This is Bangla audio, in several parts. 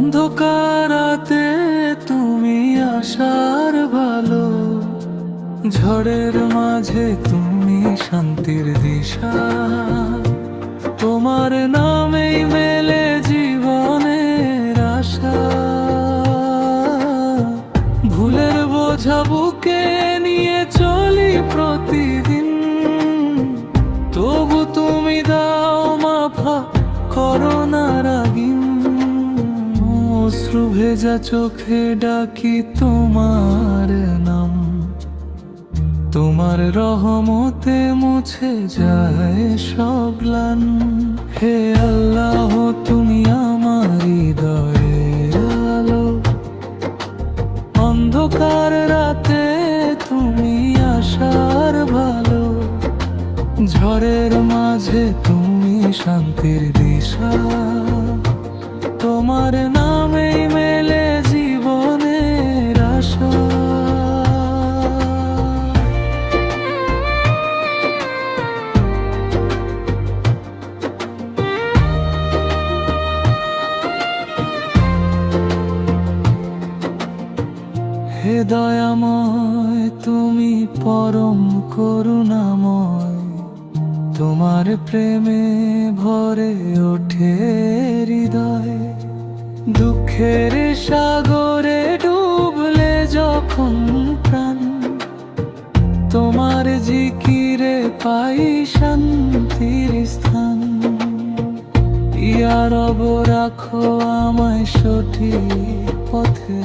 অন্ধকারাতে তুমি আসার ভালো, ঝড়ের মাঝে তুমি শান্তির দিশা। তোমার নামেই মেলে জীবনের আশা। ভুলের বোঝা বুকে নিয়ে চলি প্রতিদিন, তবু তুমি দাও মাফা, করো না রাগিন। অশ্রু ভেজা চোখে ডাকি তোমার নাম, তোমার রহমতে মুছে যায় সব গ্লান। হে আল্লাহ, তুমি আমার হৃদয়ের আলো, অন্ধকার রাতে তুমি আসার ভালো, ঝড়ের মাঝে তুমি শান্তির দিশা। তোমার নামেই মেলে জীবনের আশা। হে দয়াময়, তুমি পরম করুণাময়, তোমার প্রেমে ভরে ওঠে হৃদয়। দুঃখের সাগরে ডুবলে যখন প্রাণ, তোমার জিকিরে পাই শান্তির স্থান। ইয়া রব, রাখো আমায় সঠিক পথে,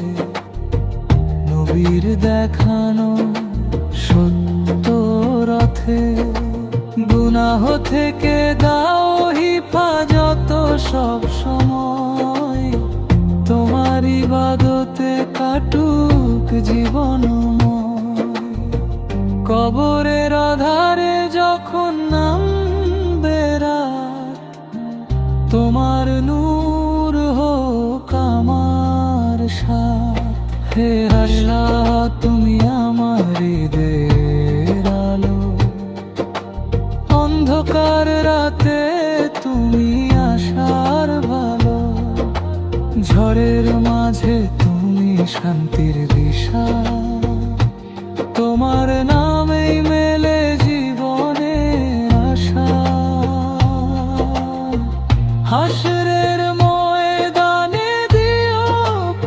নবীর দেখানো সত্য রথে। গুনাহ থেকে দাও হিফাজত সব সময়, তোমার ইবাদতে কাটুক জীবনময়। কবরের আধারে যখন নামবে রাত, তোমার নূর হোক আমার সাথ। হে আল্লাহ, তুমি আমার হৃদয়ের আলো, অন্ধকার রাতে তুমি আসার ভালো, ঝড়ের মাঝে তুমি শান্তির দিশা। তোমার নামেই মেলে জীবনের আশা। হাসরের ময়দানে দিও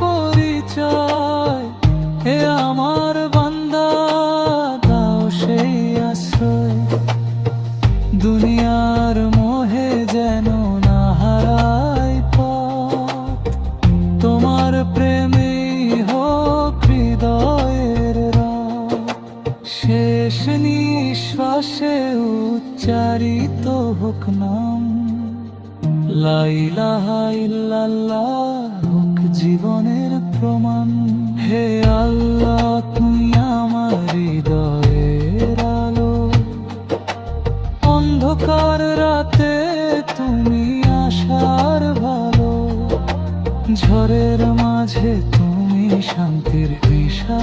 পরিচয়, হে আমার বান্দা দাও সেই আশ্রয়। দুনিয়ার মোহে যেন না হারাই পথ, তোমার প্রেমেই হোক হৃদয়ের রথ। শেষ নিঃশ্বাসে উচ্চারিত হোক নাম, লা ইলাহা ইল্লাল্লাহ হোক জীবনের প্রমাণ। হে আল্লাহ, তুমি আমার হৃদয়ের আলো, অন্ধকার রাতে তুমি আসার ভালো, ঝড়ের মাঝে তুমি শান্তির দিশা।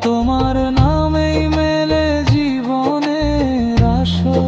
তোমার নামেই মেলে জীবনের আশা।